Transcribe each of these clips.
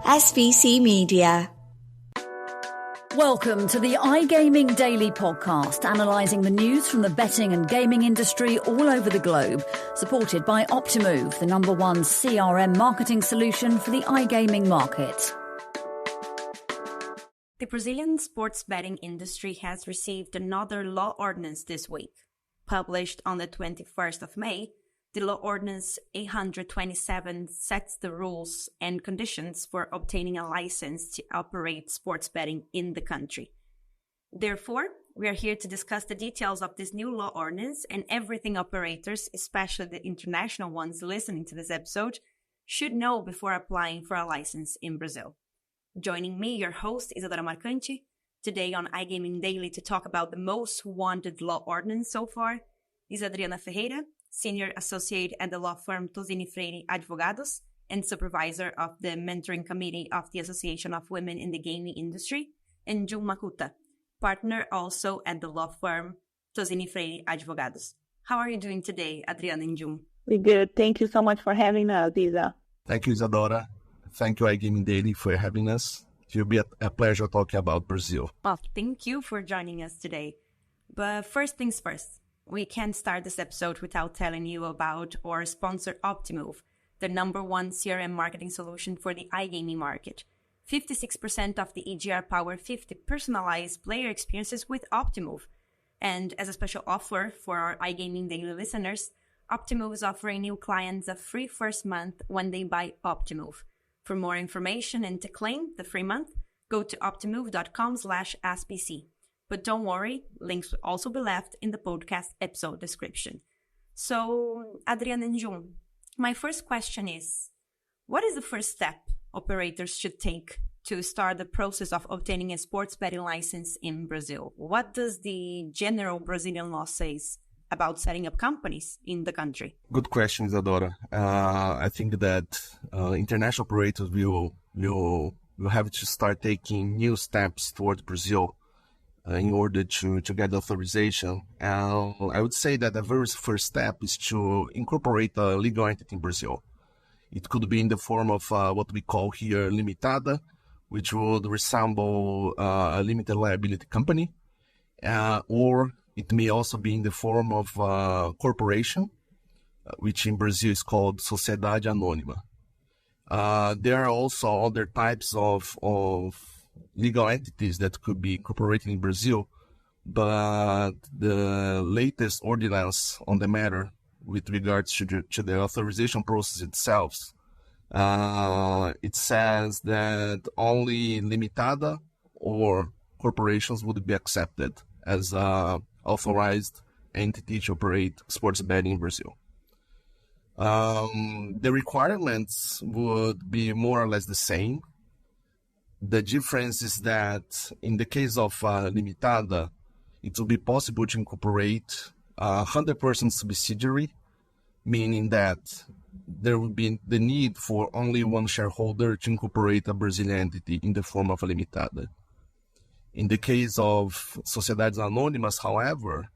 SVC Media. Welcome to the iGaming Daily Podcast, analysing the news from the betting and gaming industry all over the globe, supported by Optimove, the #1 CRM marketing solution for the iGaming market. The Brazilian sports betting industry has received another law ordinance this week. Published on the 21st of May, the Law Ordinance 827 sets the rules and conditions for obtaining a license to operate sports betting in the country. Therefore, we are here to discuss the details of this new law ordinance and everything operators, especially the international ones listening to this episode, should know before applying for a license in Brazil. Joining me, your host, Isadora Marcante, today on iGaming Daily to talk about the most wanted law ordinance so far, is Adriana Ferreira, Senior Associate at the law firm TozziniFreire Advogados and Supervisor of the Mentoring Committee of the Association of Women in the Gaming Industry, and Jun Makuta, Partner also at the law firm TozziniFreire Advogados. How are you doing today, Adriana and Jun? We're good. Thank you so much for having us, Isa. Thank you, Isadora. Thank you, iGaming Daily, for having us. It will be a pleasure talking about Brazil. Well, thank you for joining us today. But first things first. We can't start this episode without telling you about our sponsor Optimove, the #1 CRM marketing solution for the iGaming market. 56% of the EGR Power 50 personalized player experiences with Optimove. And as a special offer for our iGaming Daily listeners, Optimove is offering new clients a free first month when they buy Optimove. For more information and to claim the free month, go to optimove.com/SBC. But don't worry, links will also be left in the podcast episode description. So, Adriana and Jun, my first question is, what is the first step operators should take to start the process of obtaining a sports betting license in Brazil? What does the general Brazilian law say about setting up companies in the country? Good question, Isadora. I think that international operators will have to start taking new steps towards Brazil in order to get authorization. I would say that the very first step is to incorporate a legal entity in Brazil. It could be in the form of what we call here limitada, which would resemble a limited liability company, or it may also be in the form of a corporation, which in Brazil is called Sociedade Anônima. There are also other types of legal entities that could be incorporated in Brazil, but the latest ordinance on the matter with regards to the authorization process itself, it says that only limitada or corporations would be accepted as authorized entity to operate sports betting in Brazil. The requirements would be more or less the same. The difference is that in the case of limitada, it will be possible to incorporate a 100% subsidiary, meaning that there will be the need for only one shareholder to incorporate a Brazilian entity in the form of a limitada. In the case of Sociedades Anônimas, however,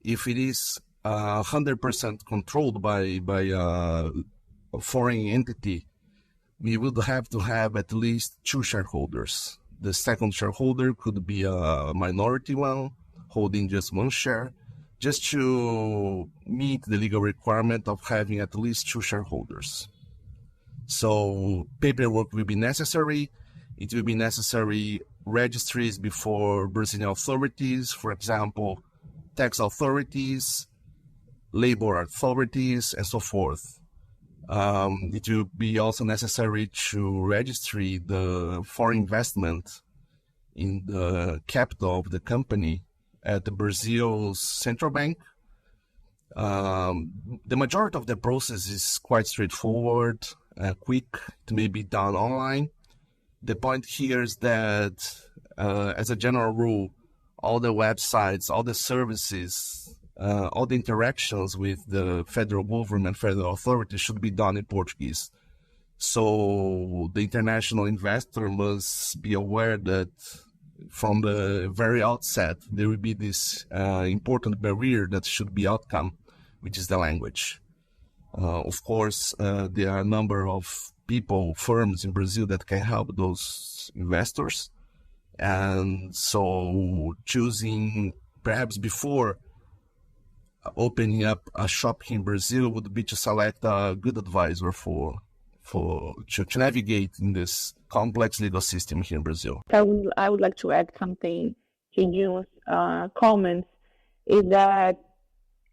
if it is 100% controlled by a foreign entity, we would have to have at least 2 shareholders. The second shareholder could be a minority one, holding just 1 share, just to meet the legal requirement of having at least 2 shareholders. So paperwork will be necessary. It will be necessary registries before Brazilian authorities, for example, tax authorities, labor authorities, and so forth. It will be also necessary to register the foreign investment in the capital of the company at the Brazil's central bank. The majority of the process is quite straightforward, quick. It may be done online. The point here is that, as a general rule, all the websites, all the services, all the interactions with the federal government, federal authorities should be done in Portuguese. So the international investor must be aware that from the very outset, there will be this important barrier that should be outcome, which is the language. Of course, there are a number of people, firms in Brazil that can help those investors. And so choosing perhaps before opening up a shop here in Brazil would be to select a good advisor to navigate in this complex legal system here in Brazil. I would like to add something to June's comments, is that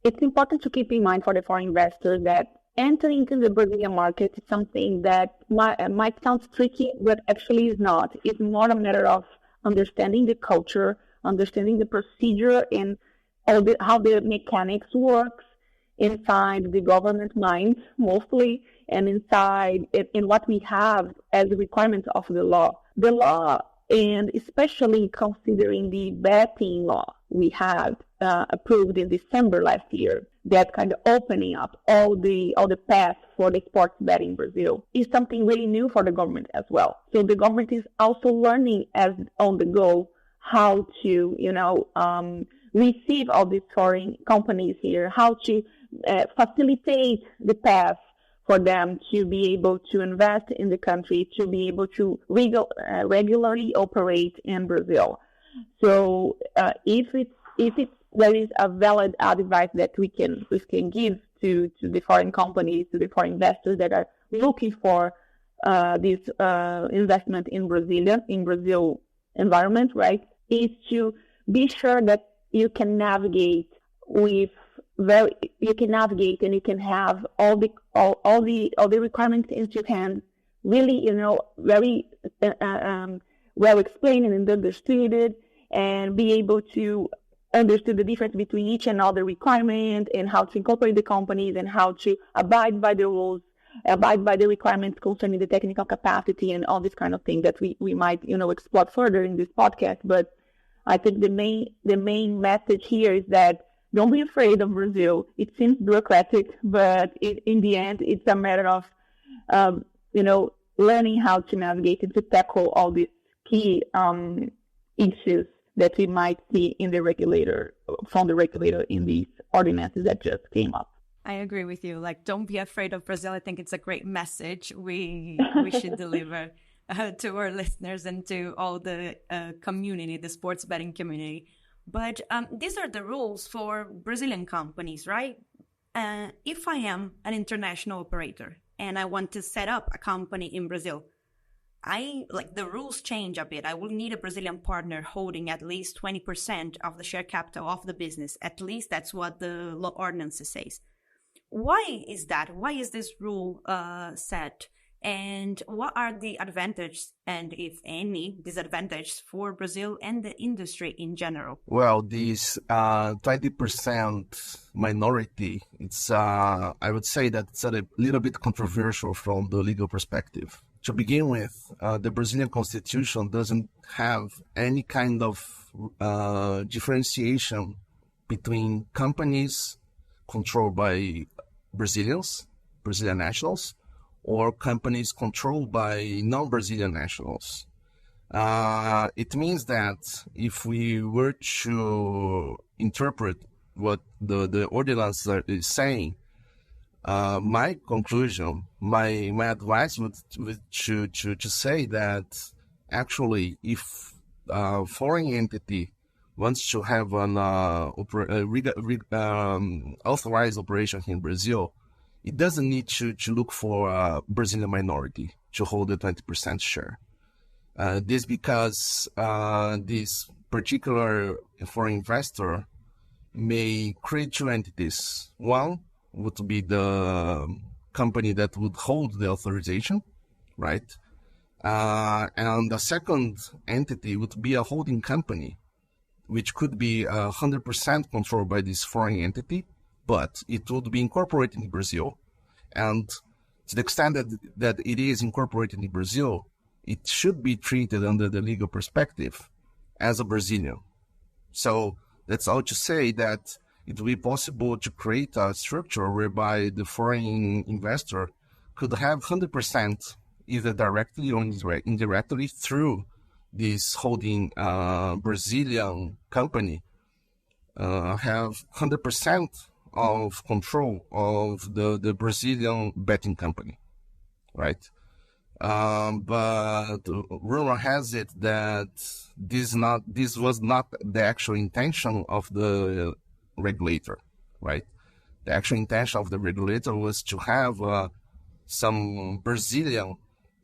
it's important to keep in mind for the foreign investors that entering into the Brazilian market is something that might sound tricky, but actually is not. It's more a matter of understanding the culture, understanding the procedure, and how the mechanics works inside the government mind, mostly, and inside in what we have as requirements of the law. The law, and especially considering the betting law we had approved in December last year, that kind of opening up all the paths for the sports betting in Brazil, is something really new for the government as well. So the government is also learning as on the go how to, receive all these foreign companies here, how to facilitate the path for them to be able to invest in the country, to be able to regularly operate in Brazil. So if there is a valid advice that we can give to the foreign companies, to the foreign investors that are looking for this investment in Brazil environment, right, is to be sure that you can navigate and you can have all the requirements in your hand, really, very well explained and understood, and be able to understand the difference between each and other requirement, and how to incorporate the companies, and how to abide by the rules, abide by the requirements concerning the technical capacity, and all this kind of thing that we might explore further in this podcast. But I think the main message here is that don't be afraid of Brazil. It seems bureaucratic, but in the end, it's a matter of learning how to navigate and to tackle all these key issues that we might see from the regulator in these ordinances that just came up. I agree with you. Don't be afraid of Brazil. I think it's a great message we should deliver to our listeners and to all the community, the sports betting community. But these are the rules for Brazilian companies, right? If I am an international operator and I want to set up a company in Brazil, the rules change a bit. I will need a Brazilian partner holding at least 20% of the share capital of the business. At least that's what the law ordinance says. Why is that? Why is this rule set? And what are the advantages, and if any, disadvantages for Brazil and the industry in general? Well, this 20% minority, it's I would say that it's a little bit controversial from the legal perspective. To begin with, the Brazilian constitution doesn't have any kind of differentiation between companies controlled by Brazilian nationals, or companies controlled by non-Brazilian nationals. It means that if we were to interpret what the ordinance is saying, my conclusion, my advice would to say that actually, if a foreign entity wants to have an authorized operation in Brazil, it doesn't need to look for a Brazilian minority to hold a 20% share. This because this particular foreign investor may create two entities. One would be the company that would hold the authorization, right? And the second entity would be a holding company, which could be 100% controlled by this foreign entity, but it would be incorporated in Brazil. And to the extent that it is incorporated in Brazil, it should be treated under the legal perspective as a Brazilian. So that's all to say that it will be possible to create a structure whereby the foreign investor could have 100%, either directly or indirectly, through this holding Brazilian company, have 100% of control of the Brazilian betting company, right? But rumor has it that this was not the actual intention of the regulator, right? The actual intention of the regulator was to have some Brazilian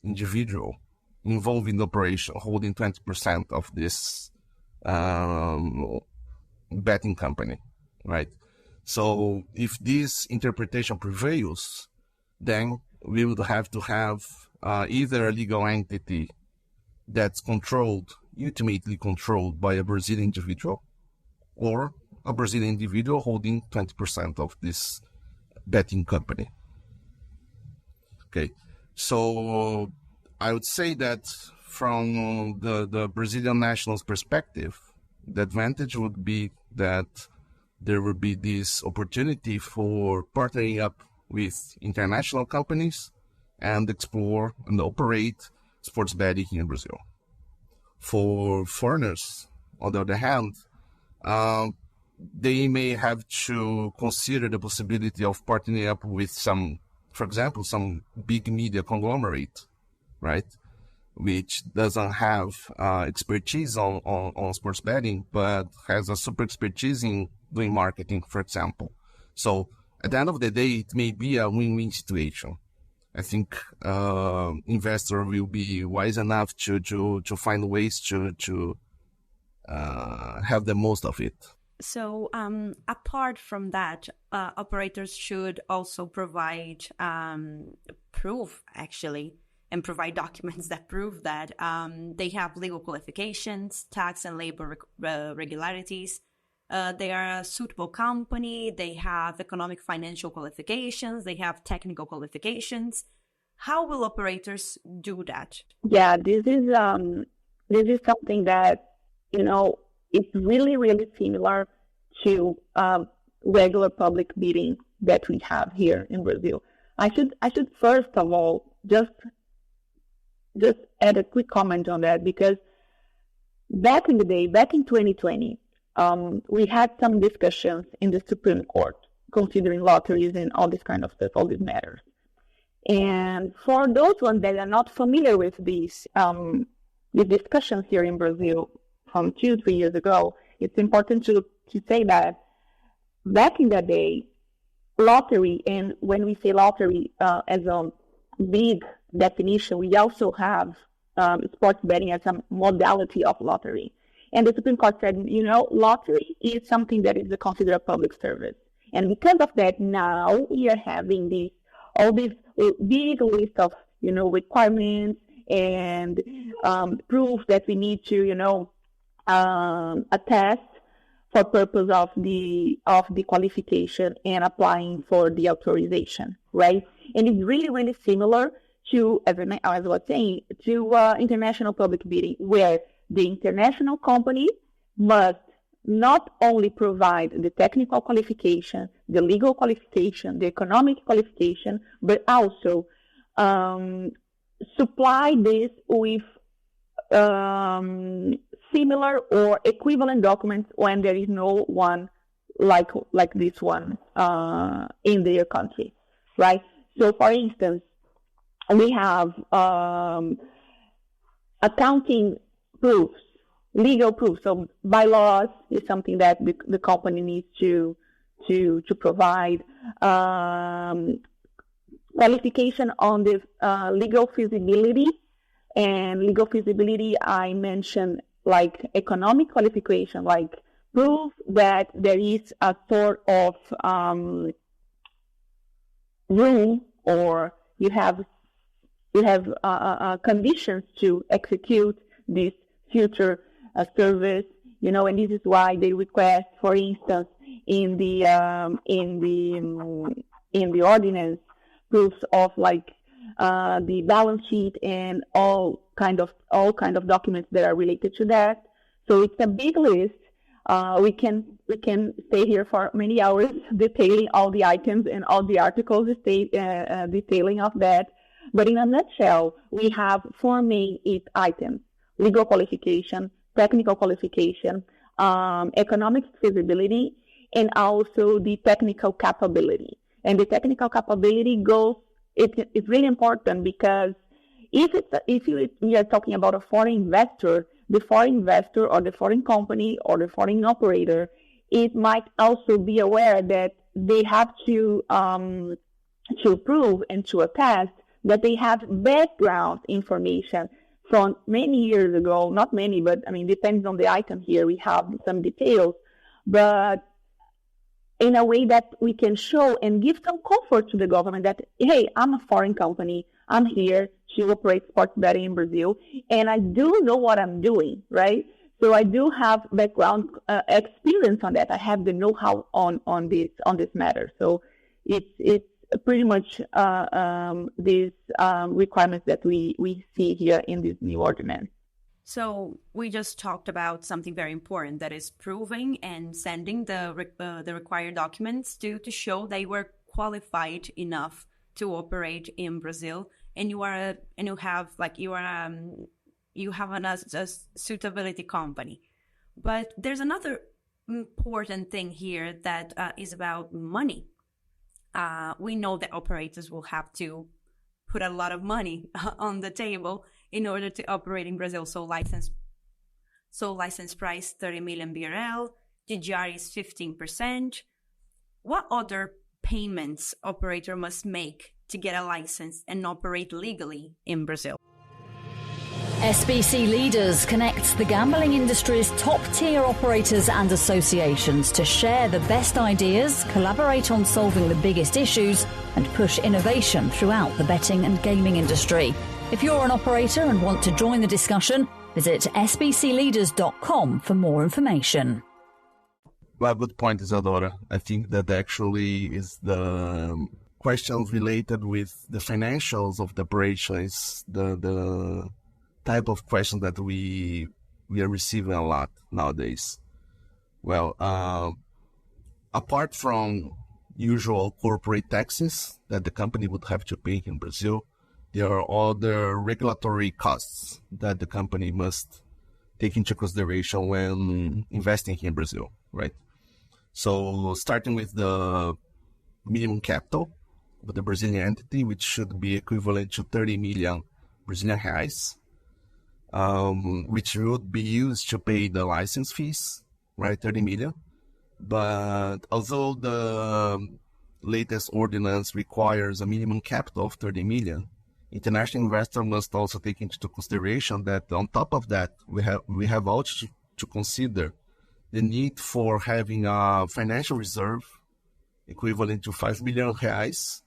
individual involved in the operation, holding 20% of this betting company, right? So if this interpretation prevails, then we would have to have either a legal entity that's ultimately controlled by a Brazilian individual, or a Brazilian individual holding 20% of this betting company. Okay, so I would say that from the Brazilian nationals' perspective, the advantage would be that there would be this opportunity for partnering up with international companies and explore and operate sports betting here in Brazil. For foreigners, on the other hand, they may have to consider the possibility of partnering up with some, for example, some big media conglomerate, right? Which doesn't have expertise on sports betting, but has a super expertise in doing marketing, for example. So at the end of the day, it may be a win-win situation. I think investor will be wise enough to find ways to have the most of it. So apart from that, operators should also provide proof, actually, and provide documents that prove that they have legal qualifications, tax and labor regularities. They are a suitable company. They have economic financial qualifications. They have technical qualifications. How will operators do that? Yeah, this is something that, it's really, really similar to regular public bidding that we have here in Brazil. I should first of all just add a quick comment on that, because back in 2020, we had some discussions in the Supreme Court considering lotteries and all this kind of stuff, all these matters. And for those ones that are not familiar with these discussions here in Brazil from 2-3 years ago, it's important to say that back in the day, lottery, and when we say lottery as a big definition, we also have sports betting as a modality of lottery. And the Supreme Court said, lottery is something that is considered a public service. And because of that, now we are having all this big list of, requirements and proof that we need to, attest for purpose of the qualification and applying for the authorization, right? And it's really, really similar to, as I was saying, to international public bidding, where the international company must not only provide the technical qualification, the legal qualification, the economic qualification, but also supply this with similar or equivalent documents when there is no one like this one in their country, right? So, for instance, we have accounting proofs, legal proofs. So bylaws is something that the company needs to provide. Qualification on the legal feasibility. And legal feasibility, I mentioned like economic qualification, like proof that there is a sort of room, or you have conditions to execute this future service, and this is why they request, for instance, in the ordinance, proofs of like the balance sheet and all kind of documents that are related to that. So it's a big list. We can stay here for many hours detailing all the items and all the articles detailing of that. But in a nutshell, we have 4 main items: legal qualification, technical qualification, economic feasibility, and also the technical capability. And the technical capability it's really important, because We are talking about a foreign investor, the foreign investor or the foreign company or the foreign operator, it might also be aware that they have to prove and to attest that they have background information from many years ago. Not many, but I mean, depends on the item here. We have some details, but in a way that we can show and give some comfort to the government that, hey, I'm a foreign company. I'm here to operate sports betting in Brazil, and I do know what I'm doing, right? So I do have background experience on that. I have the know-how on this matter. So it's pretty much these requirements that we see here in this new ordinance. So we just talked about something very important, that is proving and sending the required documents to show they were qualified enough to operate in Brazil, and you have a suitability company. But there's another important thing here that is about money. We know that operators will have to put a lot of money on the table in order to operate in Brazil. So license price 30 million BRL, GGR is 15%. What other payments operator must make to get a license and operate legally in Brazil? SBC Leaders connects the gambling industry's top-tier operators and associations to share the best ideas, collaborate on solving the biggest issues, and push innovation throughout the betting and gaming industry. If you're an operator and want to join the discussion, visit sbcleaders.com for more information. Well, good point, Isadora. I think that actually is the questions related with the financials of the operations, the type of question that we are receiving a lot nowadays. Well, apart from usual corporate taxes that the company would have to pay in Brazil, there are other regulatory costs that the company must take into consideration when investing in Brazil, right? So starting with the minimum capital of the Brazilian entity, which should be equivalent to 30 million Brazilian reais, which would be used to pay the license fees, right, 30 million. But although the latest ordinance requires a minimum capital of 30 million, international investor must also take into consideration that on top of that, we have also to consider the need for having a financial reserve equivalent to 5 million reais,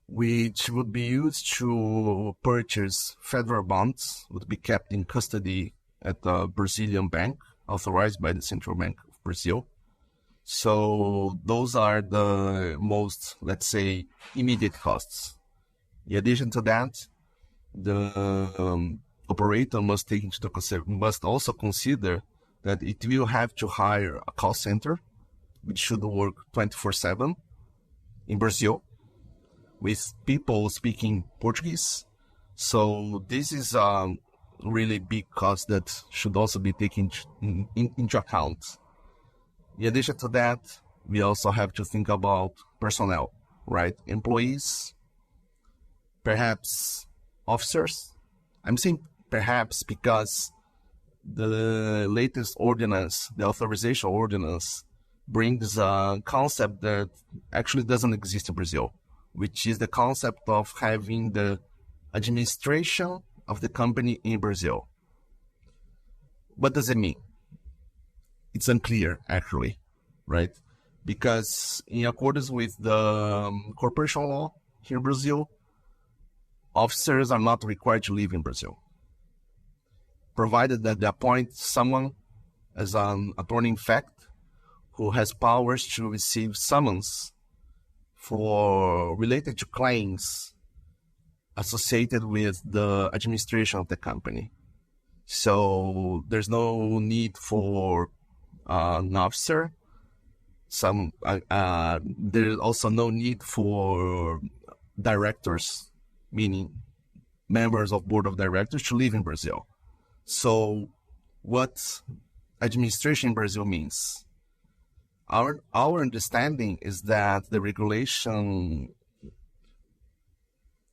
which would be used to purchase federal bonds, would be kept in custody at a Brazilian bank authorized by the Central Bank of Brazil. So those are the most, let's say, immediate costs. In addition to that, the operator must also consider that it will have to hire a call center, which should work 24/7 in Brazil, with people speaking Portuguese. So this is a really big cost that should also be taken into account. In addition to that, we also have to think about personnel, right? Employees, perhaps officers. I'm saying perhaps because the latest ordinance, the authorization ordinance, brings a concept that actually doesn't exist in Brazil, which is the concept of having the administration of the company in Brazil. What does it mean? It's unclear, actually, right? Because in accordance with the corporation law here in Brazil, officers are not required to live in Brazil, provided that they appoint someone as an attorney-in-fact who has powers to receive summons related to claims associated with the administration of the company. So there's no need for an officer. There's also no need for directors, meaning members of board of directors, to live in Brazil. So what administration in Brazil means? Our understanding is that the regulation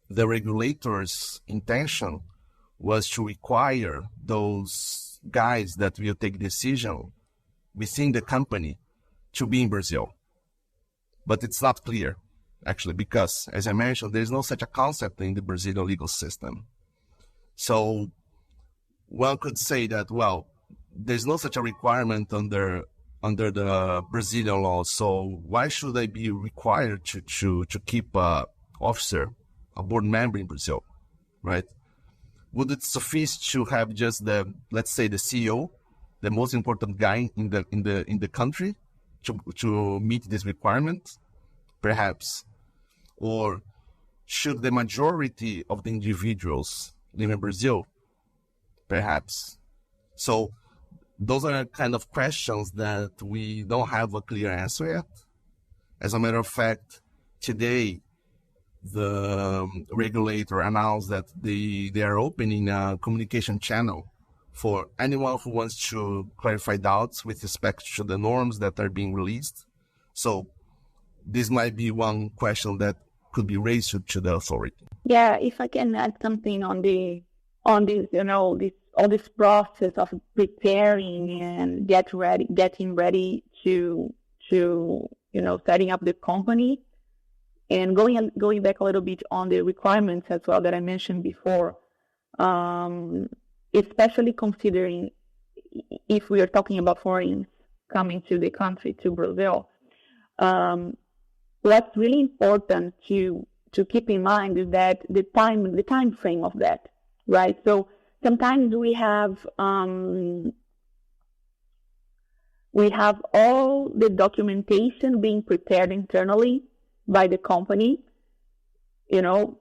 the regulator's intention was to require those guys that will take decision within the company to be in Brazil. But it's not clear, actually, because, as I mentioned, there's no such a concept in the Brazilian legal system. So one could say that, well, there's no such a requirement under the Brazilian law, so why should they be required to keep a officer, a board member in Brazil, right? Would it suffice to have just let's say the CEO, the most important guy in the country, to meet this requirement? Perhaps. Or should the majority of the individuals live in Brazil? Perhaps. So those are kind of questions that we don't have a clear answer yet. As a matter of fact, today, the regulator announced that they are opening a communication channel for anyone who wants to clarify doubts with respect to the norms that are being released. So this might be one question that could be raised to the authority. Yeah, if I can add something on this, all this process of preparing and getting ready to setting up the company, and going back a little bit on the requirements as well that I mentioned before, especially considering if we are talking about foreigners coming to the country, to Brazil, what's really important to keep in mind is that the time frame of that, right? So sometimes we have all the documentation being prepared internally by the company, all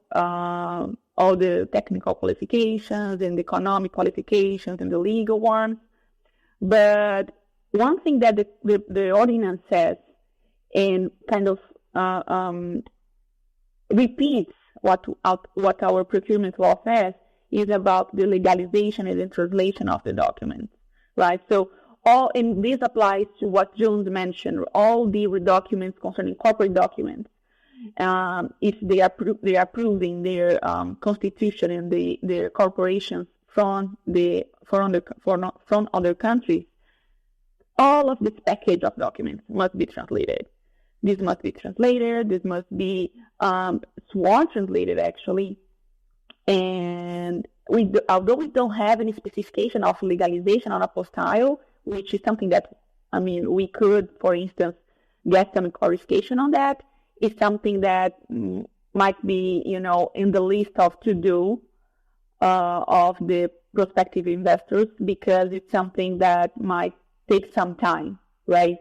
the technical qualifications and the economic qualifications and the legal ones. But one thing that the ordinance says, and kind of repeats what our procurement law says, is about the legalization and the translation of the documents, right? So and this applies to what Jones mentioned, all the documents concerning corporate documents. If they are proving their constitution and their corporations from other countries, all of this package of documents must be translated. This must be translated. This must be sworn translated, actually. And although we don't have any specification of legalization on apostille, which is something that, we could, for instance, get some clarification on that. It's something that might be, in the list of to-do of the prospective investors, because it's something that might take some time, right?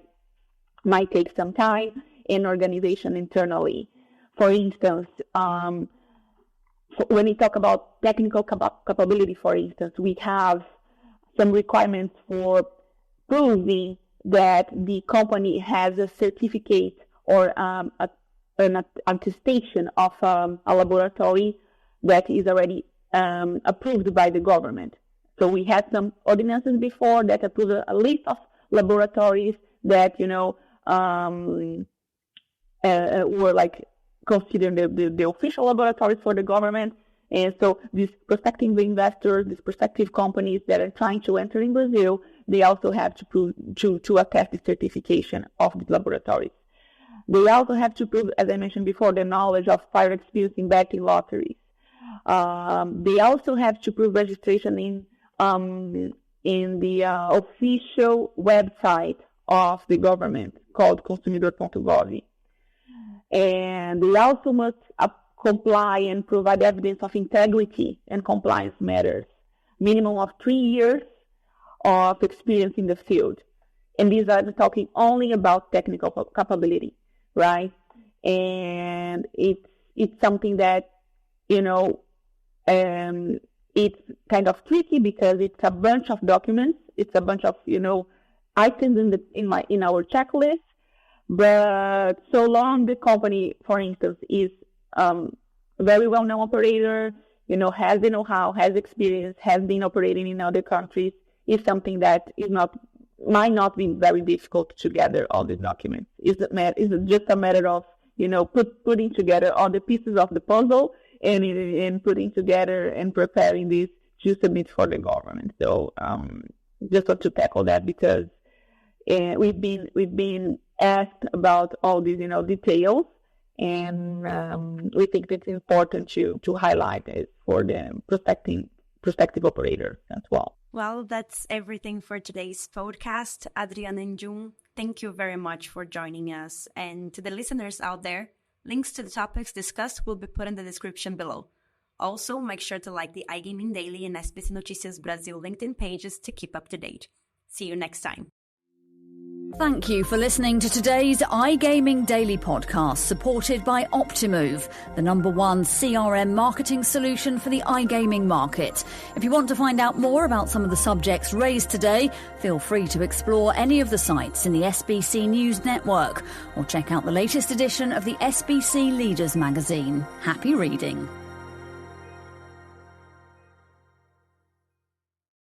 Might take some time in organization internally. For instance, when we talk about technical capability, for instance, we have some requirements for proving that the company has a certificate or an attestation of a laboratory that is already approved by the government. So we had some ordinances before that approved a list of laboratories that were like considered the official laboratories for the government. And so these prospective investors, these prospective companies that are trying to enter in Brazil, they also have to prove to attest the certification of the laboratories. They also have to prove, as I mentioned before, the knowledge of prior experience in betting lotteries. They also have to prove registration in the official website of the government called consumidor.gov. And they also must comply and provide evidence of integrity and compliance matters, minimum of 3 years of experience in the field. And these are talking only about technical capability, right? And it's something that, it's kind of tricky because it's a bunch of documents. It's a bunch of, items in our checklist. But so long the company, for instance, is very well-known operator, has the know-how, has experience, has been operating in other countries, is something that might not be very difficult to gather all the documents. It's just a matter of, putting together all the pieces of the puzzle and putting together and preparing this to submit for the government. So just want to tackle that because we've been asked about all these details, and we think it's important to highlight it for the prospective operators as well. Well, that's everything for today's podcast. Adriana and June, thank you very much for joining us. And to the listeners out there, links to the topics discussed will be put in the description below. Also, make sure to like the iGaming Daily and SBC Noticias Brasil LinkedIn pages to keep up to date. See you next time. Thank you for listening to today's iGaming Daily podcast, supported by Optimove, the #1 CRM marketing solution for the iGaming market. If you want to find out more about some of the subjects raised today, feel free to explore any of the sites in the SBC News Network or check out the latest edition of the SBC Leaders magazine. Happy reading.